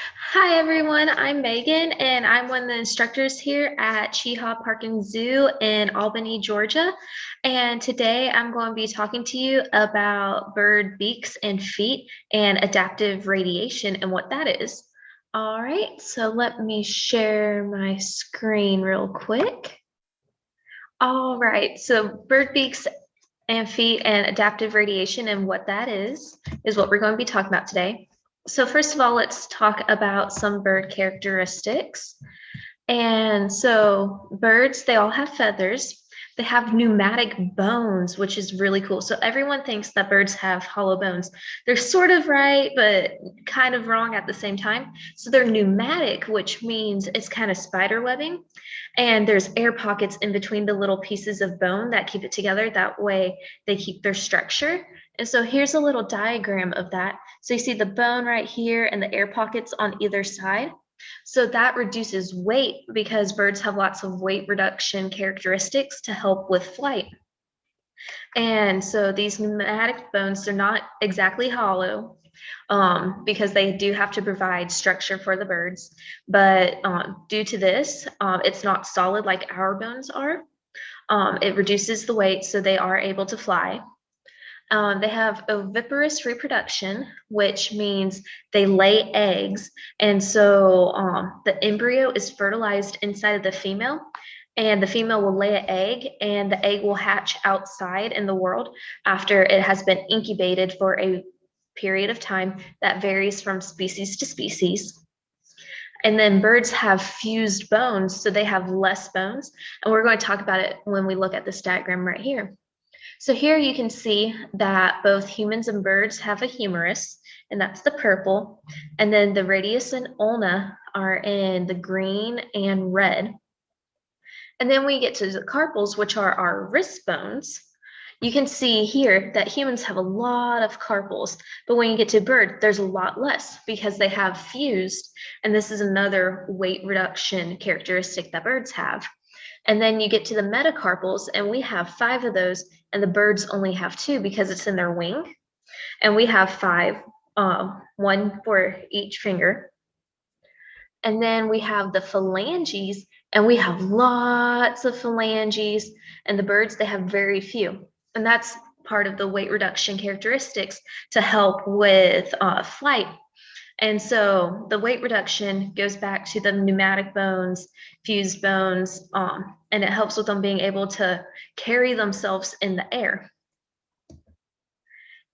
Hi everyone, I'm Megan and I'm one of the instructors here at Cheehaw Park and Zoo in Albany, Georgia. And today I'm going to be talking to you about bird beaks and feet and adaptive radiation and what that is. All right, so let me share my screen real quick. All right, so bird beaks and feet and adaptive radiation and what that is what we're going to be talking about today. So first of all, let's talk about some bird characteristics. And so birds, they all have feathers. They have pneumatic bones, which is really cool. So everyone thinks that birds have hollow bones. They're sort of right, but kind of wrong at the same time. So they're pneumatic, which means it's kind of spider webbing. And there's air pockets in between the little pieces of bone that keep it together. That way they keep their structure. And so here's a little diagram of that. So you see the bone right here and the air pockets on either side. So that reduces weight because birds have lots of weight reduction characteristics to help with flight. And so these pneumatic bones are not exactly hollow because they do have to provide structure for the birds. But due to this, it's not solid like our bones are. It reduces the weight so they are able to fly. They have oviparous reproduction, which means they lay eggs. And so the embryo is fertilized inside of the female, and the female will lay an egg, and the egg will hatch outside in the world after it has been incubated for a period of time that varies from species to species. And then birds have fused bones, so they have less bones. And we're going to talk about it when we look at this diagram right here. So here you can see that both humans and birds have a humerus, and that's the purple. And then the radius and ulna are in the green and red. And then we get to the carpals, which are our wrist bones. You can see here that humans have a lot of carpals, but when you get to bird, there's a lot less because they have fused. And this is another weight reduction characteristic that birds have. And then you get to the metacarpals, and we have 5 of those, and the birds only have 2 because it's in their wing. And we have 5, 1 for each finger. And then we have the phalanges, and we have lots of phalanges, and the birds, they have very few. And that's part of the weight reduction characteristics to help with flight. And so the weight reduction goes back to the pneumatic bones, fused bones, and it helps with them being able to carry themselves in the air.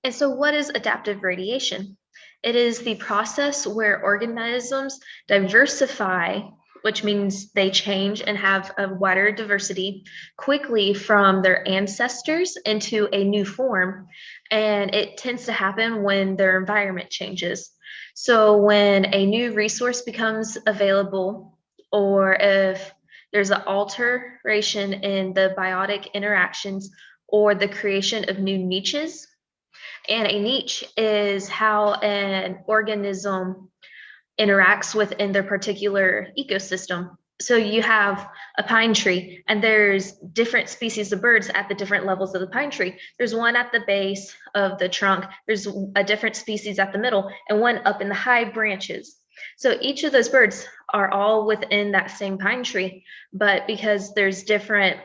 And so what is adaptive radiation? It is the process where organisms diversify, which means they change and have a wider diversity quickly from their ancestors into a new form. And it tends to happen when their environment changes. So when a new resource becomes available, or if there's an alteration in the biotic interactions or the creation of new niches. And a niche is how an organism interacts within their particular ecosystem. So you have a pine tree, and there's different species of birds at the different levels of the pine tree. There's one at the base of the trunk, there's a different species at the middle, and one up in the high branches. So each of those birds are all within that same pine tree, but because there's different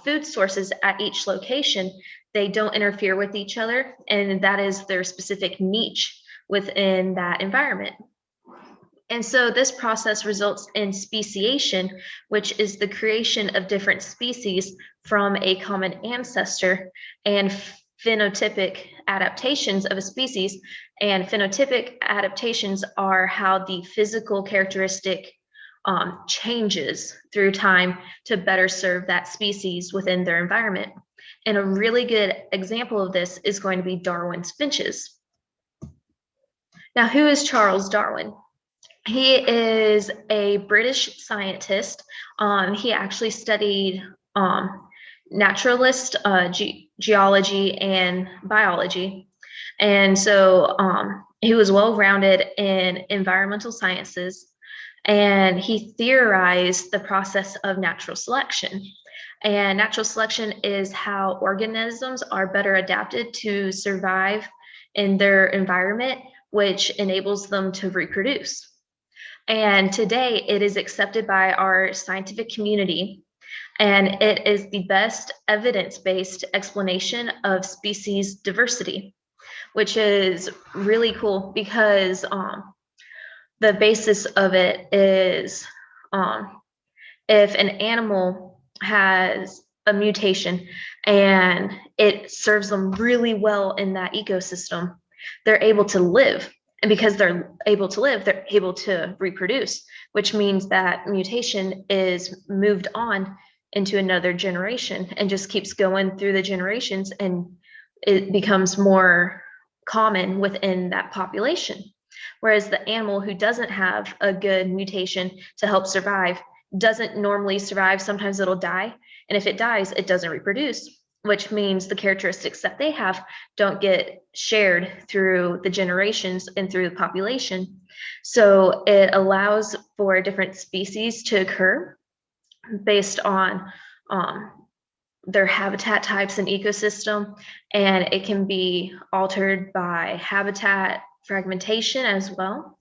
food sources at each location, they don't interfere with each other, and that is their specific niche within that environment. And so this process results in speciation, which is the creation of different species from a common ancestor, and phenotypic adaptations of a species. And phenotypic adaptations are how the physical characteristic changes through time to better serve that species within their environment. And a really good example of this is going to be Darwin's finches. Now, who is Charles Darwin? He is a British scientist. He actually studied naturalist, geology, and biology. And so he was well rounded in environmental sciences, and he theorized the process of natural selection. And natural selection is how organisms are better adapted to survive in their environment, which enables them to reproduce. And today it is accepted by our scientific community, and it is the best evidence-based explanation of species diversity, which is really cool because the basis of it is um, if an animal has a mutation and it serves them really well in that ecosystem, they're able to live. And because they're able to live, they're able to reproduce, which means that mutation is moved on into another generation and just keeps going through the generations, and it becomes more common within that population. Whereas the animal who doesn't have a good mutation to help survive doesn't normally survive. Sometimes it'll die. And if it dies, it doesn't reproduce, which means the characteristics that they have don't get shared through the generations and through the population. So it allows for different species to occur based on um, their habitat types and ecosystem, and it can be altered by habitat fragmentation as well.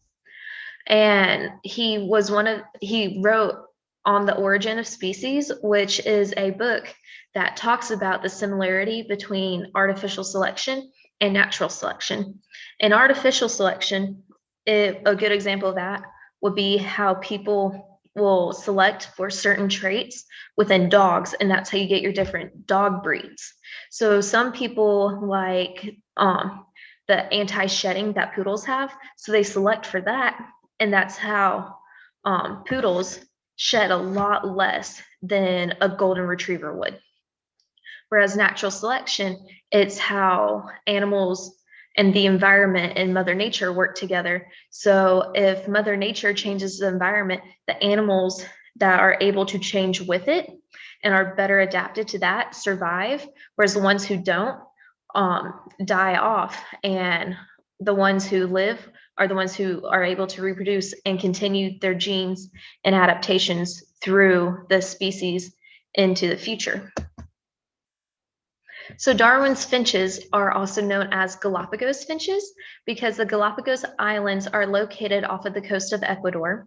And he wrote on the Origin of Species, which is a book that talks about the similarity between artificial selection and natural selection. In artificial selection, a good example of that would be how people will select for certain traits within dogs, and that's how you get your different dog breeds. So some people like the anti-shedding that poodles have, so they select for that, and that's how poodles shed a lot less than a golden retriever would. Whereas natural selection, it's how animals and the environment and Mother Nature work together. So if Mother Nature changes the environment, the animals that are able to change with it and are better adapted to that survive, whereas the ones who don't die off, and the ones who live are the ones who are able to reproduce and continue their genes and adaptations through the species into the future. So Darwin's finches are also known as Galapagos finches because the Galapagos Islands are located off of the coast of Ecuador.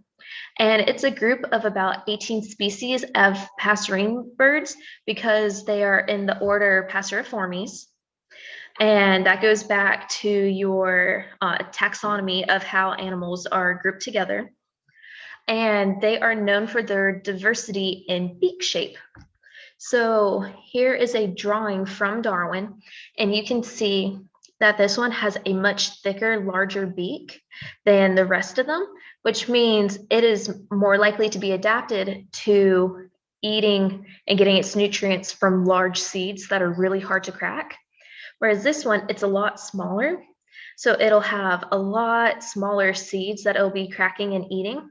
And it's a group of about 18 species of passerine birds because they are in the order Passeriformes. And that goes back to your taxonomy of how animals are grouped together. And they are known for their diversity in beak shape. So here is a drawing from Darwin, and you can see that this one has a much thicker, larger beak than the rest of them, which means it is more likely to be adapted to eating and getting its nutrients from large seeds that are really hard to crack. Whereas this one, it's a lot smaller. So it'll have a lot smaller seeds that it'll be cracking and eating.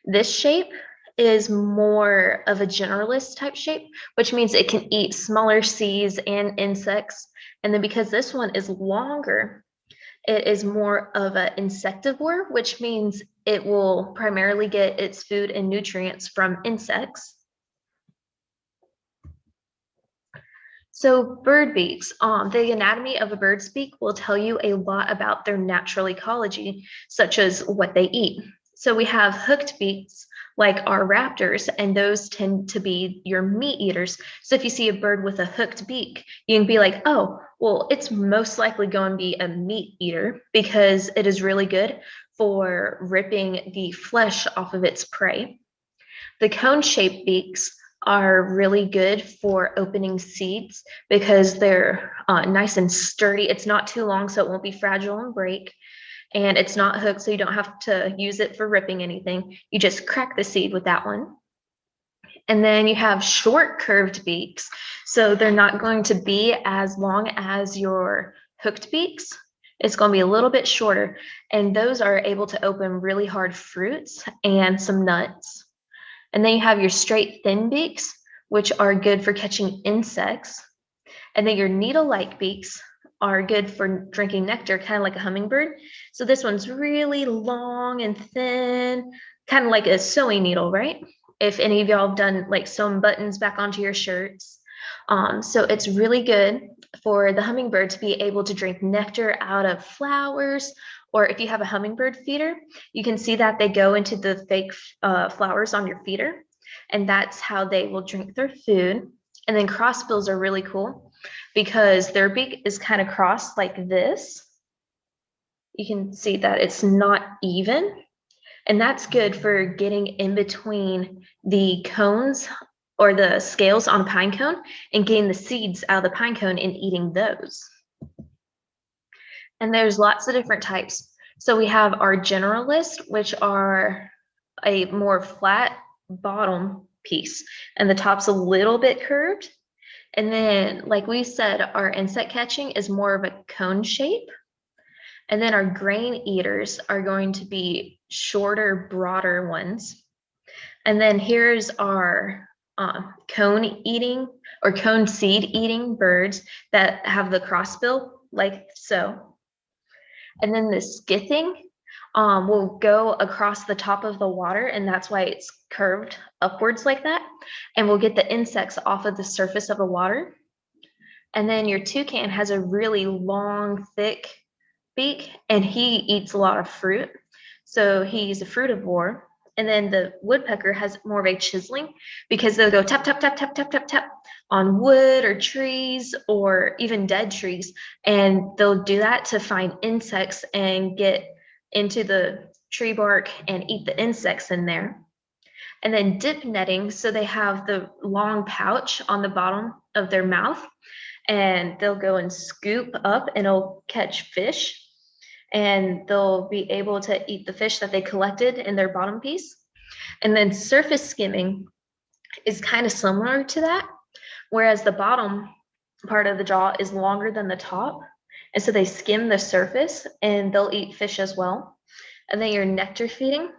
This shape is more of a generalist type shape, which means it can eat smaller seeds and insects. And then because this one is longer, it is more of an insectivore, which means it will primarily get its food and nutrients from insects. So bird beaks, the anatomy of a bird's beak will tell you a lot about their natural ecology, such as what they eat. So we have hooked beaks like our raptors, and those tend to be your meat eaters. So if you see a bird with a hooked beak, you can be like, oh, well, it's most likely going to be a meat eater because it is really good for ripping the flesh off of its prey. The cone-shaped beaks are really good for opening seeds because they're nice and sturdy. It's not too long, so it won't be fragile and break. And it's not hooked, so you don't have to use it for ripping anything. You just crack the seed with that one. And then you have short curved beaks. So they're not going to be as long as your hooked beaks. It's going to be a little bit shorter. And those are able to open really hard fruits and some nuts. And then you have your straight thin beaks, which are good for catching insects. And then your needle-like beaks are good for drinking nectar, kind of like a hummingbird. So this one's really long and thin, kind of like a sewing needle, right? If any of y'all have done like sewing buttons back onto your shirts. So it's really good for the hummingbird to be able to drink nectar out of flowers, or if you have a hummingbird feeder, you can see that they go into the fake flowers on your feeder, and that's how they will drink their food. And then crossbills are really cool because their beak is kind of crossed like this. You can see that it's not even, and that's good for getting in between the cones or the scales on a pine cone and getting the seeds out of the pine cone and eating those. And there's lots of different types. So we have our generalist, which are a more flat bottom piece, and the top's a little bit curved. And then, like we said, our insect catching is more of a cone shape. And then our grain eaters are going to be shorter, broader ones. And then here's our cone eating or cone seed eating birds that have the crossbill like so. And then the skithing will go across the top of the water, and that's why it's curved upwards like that. And we'll get the insects off of the surface of the water. And then your toucan has a really long, thick beak, and he eats a lot of fruit. So he's a frutivore. And then the woodpecker has more of a chiseling because they'll go tap, tap, tap, tap, tap, tap, tap on wood or trees or even dead trees. And they'll do that to find insects and get into the tree bark and eat the insects in there. And then dip netting, so they have the long pouch on the bottom of their mouth, and they'll go and scoop up and it'll catch fish, and they'll be able to eat the fish that they collected in their bottom piece. And then surface skimming is kind of similar to that, whereas the bottom part of the jaw is longer than the top. And so they skim the surface and they'll eat fish as well. And then your nectar feeding,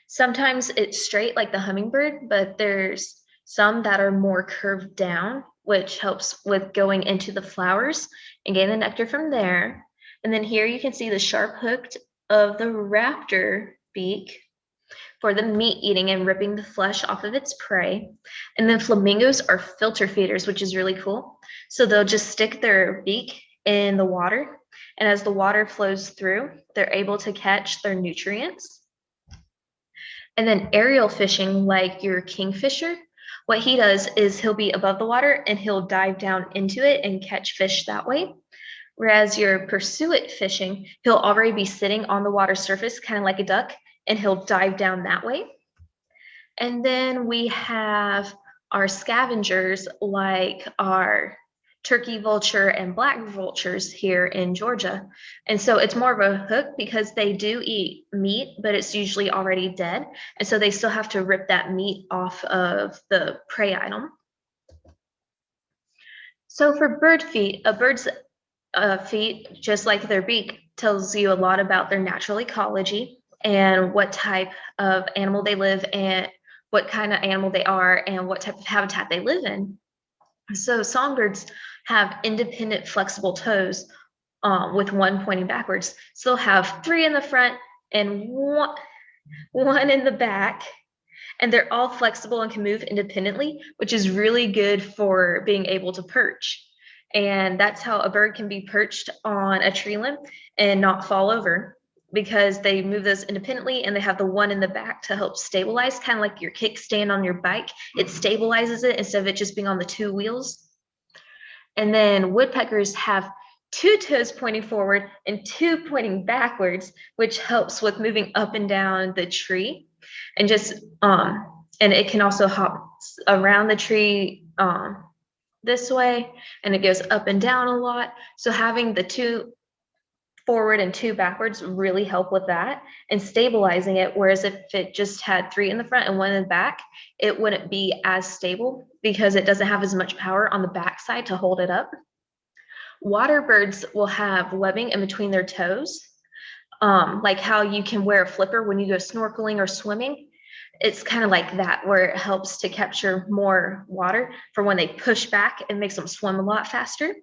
sometimes it's straight like the hummingbird, but there's some that are more curved down, which helps with going into the flowers and getting the nectar from there. And then here you can see the sharp hooked of the raptor beak for the meat eating and ripping the flesh off of its prey. And then flamingos are filter feeders, which is really cool. So they'll just stick their beak in the water, and as the water flows through, they're able to catch their nutrients. And then aerial fishing, like your kingfisher, what he does is he'll be above the water and he'll dive down into it and catch fish that way. Whereas your pursuit fishing, he'll already be sitting on the water surface, kind of like a duck, and he'll dive down that way. And then we have our scavengers, like our turkey vulture and black vultures here in Georgia. And so it's more of a hook because they do eat meat, but it's usually already dead. And so they still have to rip that meat off of the prey item. So for bird feet, a bird's feet, just like their beak, tells you a lot about their natural ecology and what type of animal they live in, what kind of animal they are, and what type of habitat they live in. So songbirds have independent flexible toes with one pointing backwards. So they'll have three in the front and one in the back, and they're all flexible and can move independently, which is really good for being able to perch. And that's how a bird can be perched on a tree limb and not fall over, because they move those independently and they have the one in the back to help stabilize, kind of like your kickstand on your bike. It stabilizes it instead of it just being on the two wheels. And then woodpeckers have two toes pointing forward and two pointing backwards, which helps with moving up and down the tree. And just and it can also hop around the tree this way, and it goes up and down a lot. So having the two forward and two backwards really help with that and stabilizing it. Whereas if it just had three in the front and one in the back, it wouldn't be as stable because it doesn't have as much power on the back side to hold it up. Water birds will have webbing in between their toes, like how you can wear a flipper when you go snorkeling or swimming. It's kind of like that, where it helps to capture more water for when they push back. It makes them swim a lot faster.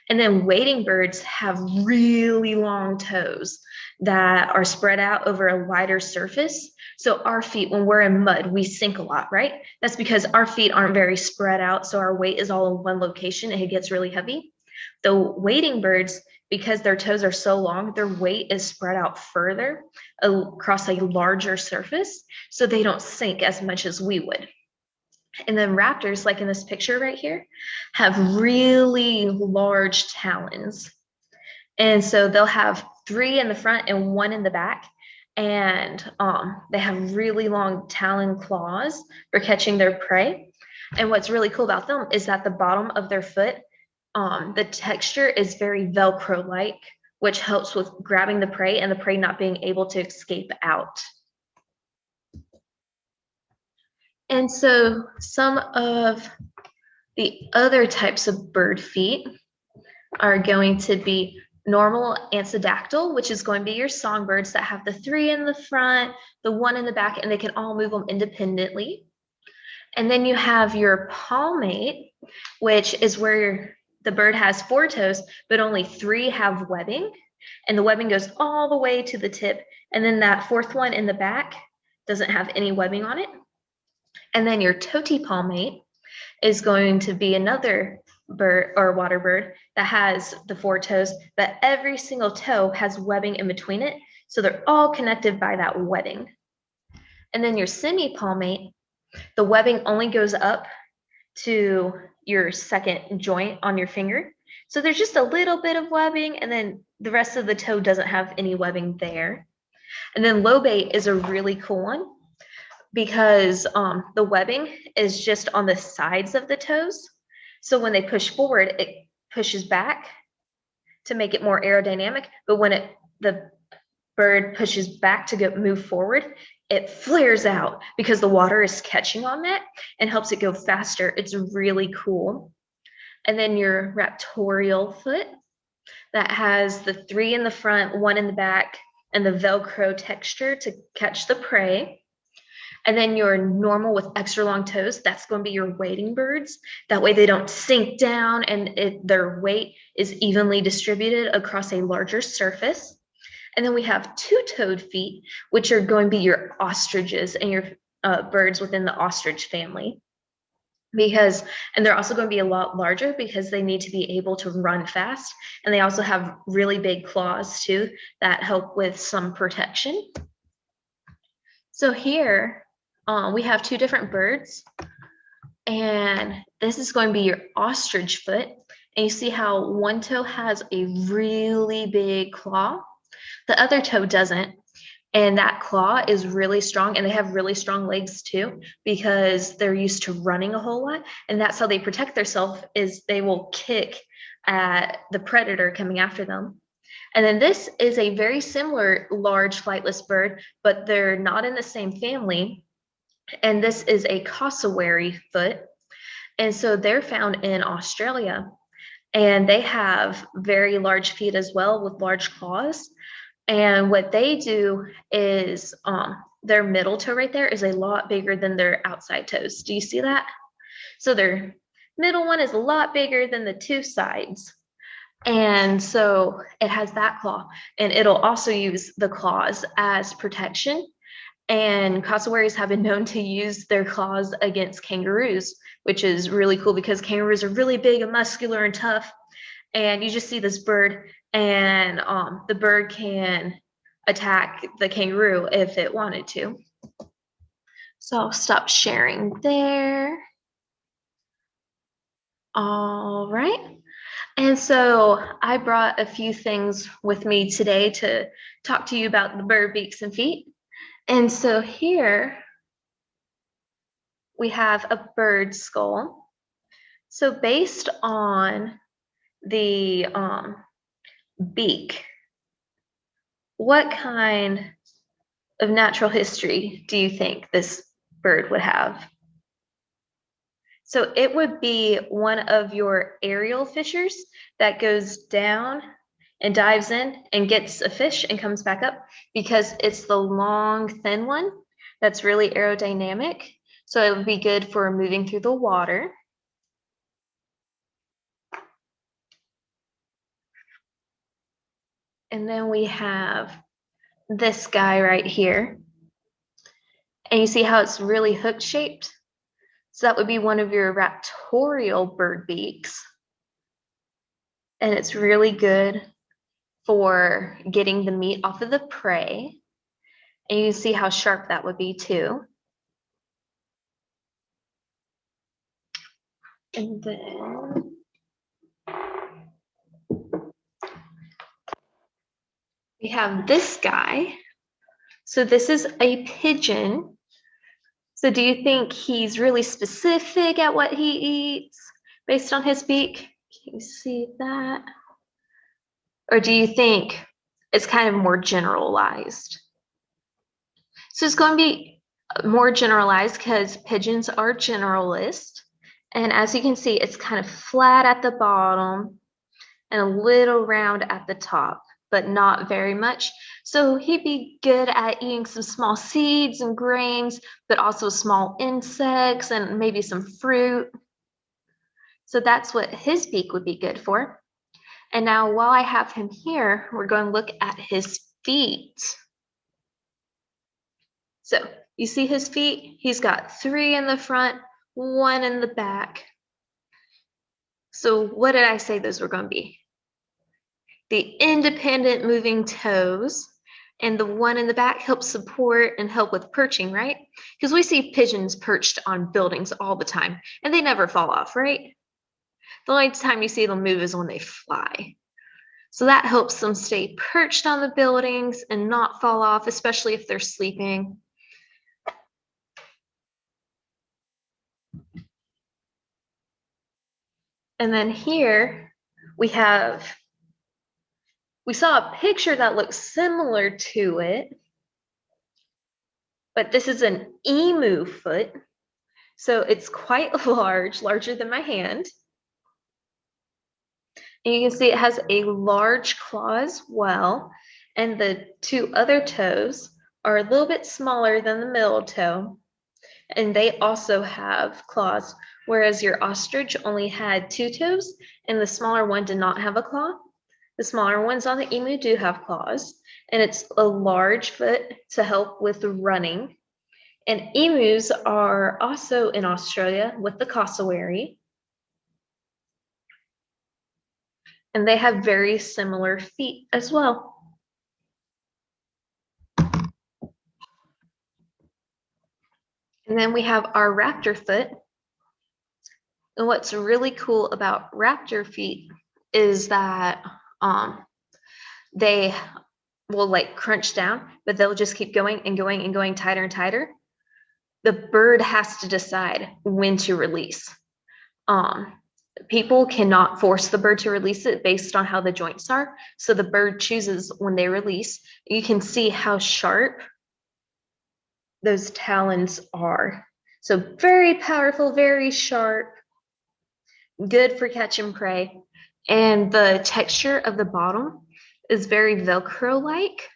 And then wading birds have really long toes that are spread out over a wider surface. So our feet, when we're in mud, we sink a lot, right? That's because our feet aren't very spread out. So our weight is all in one location and it gets really heavy. The wading birds, because their toes are so long, their weight is spread out further across a larger surface, so they don't sink as much as we would. And then raptors, like in this picture right here, have really large talons. And so they'll have three in the front and one in the back. And they have really long talon claws for catching their prey. And what's really cool about them is that the bottom of their foot, the texture is very Velcro-like, which helps with grabbing the prey and the prey not being able to escape out. And so some of the other types of bird feet are going to be normal ancestral, which is going to be your songbirds that have the three in the front, the one in the back, and they can all move them independently. And then you have your palmate, which is where the bird has four toes, but only three have webbing. And the webbing goes all the way to the tip. And then that fourth one in the back doesn't have any webbing on it. And then your totee palmate is going to be another bird or water bird that has the four toes, but every single toe has webbing in between it. So they're all connected by that webbing. And then your semi-palmate, the webbing only goes up to your second joint on your finger. So there's just a little bit of webbing, and then the rest of the toe doesn't have any webbing there. And then lobate is a really cool one because the webbing is just on the sides of the toes. So when they push forward, it pushes back to make it more aerodynamic. But when the bird pushes back to move forward, it flares out because the water is catching on that and helps it go faster. It's really cool. And then your raptorial foot that has the three in the front, one in the back, and the Velcro texture to catch the prey. And then your normal with extra long toes, that's going to be your wading birds. That way they don't sink down and their weight is evenly distributed across a larger surface. And then we have two-toed feet, which are going to be your ostriches and your birds within the ostrich family. And they're also going to be a lot larger because they need to be able to run fast. And they also have really big claws too that help with some protection. So here we have two different birds. And this is going to be your ostrich foot. And you see how one toe has a really big claw. The other toe doesn't. And that claw is really strong, and they have really strong legs too because they're used to running a whole lot. And that's how they protect themselves, is they will kick at the predator coming after them. And then this is a very similar large flightless bird, but they're not in the same family. And this is a cassowary foot. And so they're found in Australia. And they have very large feet as well with large claws. And what they do is their middle toe right there is a lot bigger than their outside toes. Do you see that? So their middle one is a lot bigger than the two sides. And so it has that claw, and it'll also use the claws as protection. And cassowaries have been known to use their claws against kangaroos, which is really cool because kangaroos are really big and muscular and tough. And you just see this bird, and the bird can attack the kangaroo if it wanted to. So I'll stop sharing there. All right. And so I brought a few things with me today to talk to you about the bird beaks and feet. And so here we have a bird skull. So based on the beak, what kind of natural history do you think this bird would have? So it would be one of your aerial fishers that goes down and dives in and gets a fish and comes back up, because it's the long, thin one that's really aerodynamic. So it would be good for moving through the water. And then we have this guy right here. And you see how it's really hook shaped? So that would be one of your raptorial bird beaks. and it's really good for getting the meat off of the prey. And you see how sharp that would be too. And then we have this guy. So this is a pigeon. So do you think he's really specific at what he eats based on his beak? Can you see that? Or do you think it's kind of more generalized? So it's going to be more generalized because pigeons are generalist. And as you can see, it's kind of flat at the bottom and a little round at the top, but not very much. So he'd be good at eating some small seeds and grains, but also small insects and maybe some fruit. So that's what his beak would be good for. And now while I have him here, we're going to look at his feet. So you see his feet? He's got 3 in the front, 1 in the back. So what did I say those were going to be? The independent moving toes, and the one in the back helps support and help with perching, right? Because we see pigeons perched on buildings all the time, and they never fall off, right? The only time you see them move is when they fly. So that helps them stay perched on the buildings and not fall off, especially if they're sleeping. And then here we saw a picture that looks similar to it, but this is an emu foot. So it's quite large, larger than my hand. And you can see it has a large claw as well. And the 2 other toes are a little bit smaller than the middle toe. And they also have claws, whereas your ostrich only had 2 toes and the smaller one did not have a claw. The smaller ones on the emu do have claws, and it's a large foot to help with running. And emus are also in Australia with the cassowary. And they have very similar feet as well. And then we have our raptor foot. And what's really cool about raptor feet is that they will like crunch down, but they'll just keep going and going and going tighter and tighter. The bird has to decide when to release. People cannot force the bird to release it based on how the joints are. So the bird chooses when they release. You can see how sharp those talons are. So very powerful, very sharp, good for catching prey. And the texture of the bottom is very Velcro-like.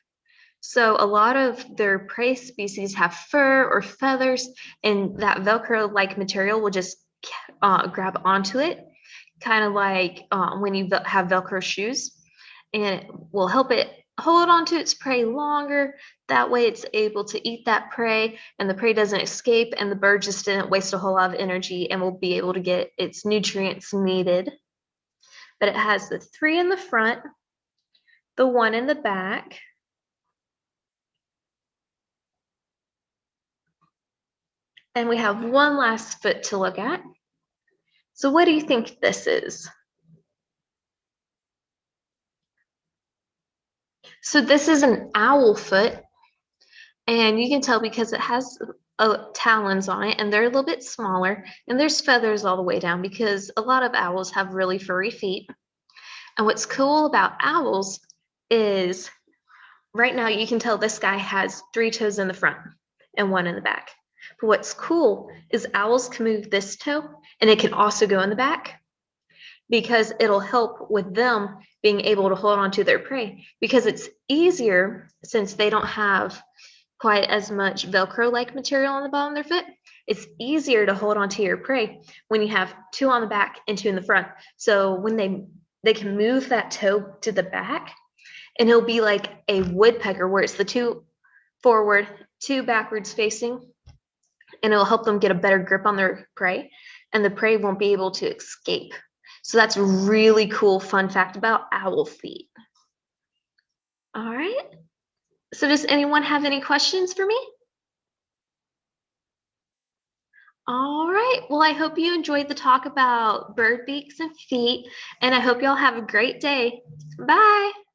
So a lot of their prey species have fur or feathers, and that Velcro-like material will just grab onto it, kind of like when you have Velcro shoes, and it will help it hold on to its prey longer. That way it's able to eat that prey and the prey doesn't escape, and the bird just didn't waste a whole lot of energy and will be able to get its nutrients needed. But it has the 3 in the front, the 1 in the back, and we have one last foot to look at. So what do you think this is? So this is an owl foot, and you can tell because it has talons on it, and they're a little bit smaller, and there's feathers all the way down because a lot of owls have really furry feet. And what's cool about owls is right now you can tell this guy has 3 toes in the front and 1 in the back. But what's cool is owls can move this toe, and it can also go in the back because it'll help with them being able to hold on to their prey, because it's easier since they don't have quite as much Velcro-like material on the bottom of their foot. It's easier to hold on to your prey when you have 2 on the back and 2 in the front. So when they can move that toe to the back, and it'll be like a woodpecker where it's the 2 forward, 2 backwards facing, and it'll help them get a better grip on their prey, and the prey won't be able to escape. So that's a really cool fun fact about owl feet. All right. So does anyone have any questions for me? All right. Well, I hope you enjoyed the talk about bird beaks and feet, and I hope y'all have a great day. Bye.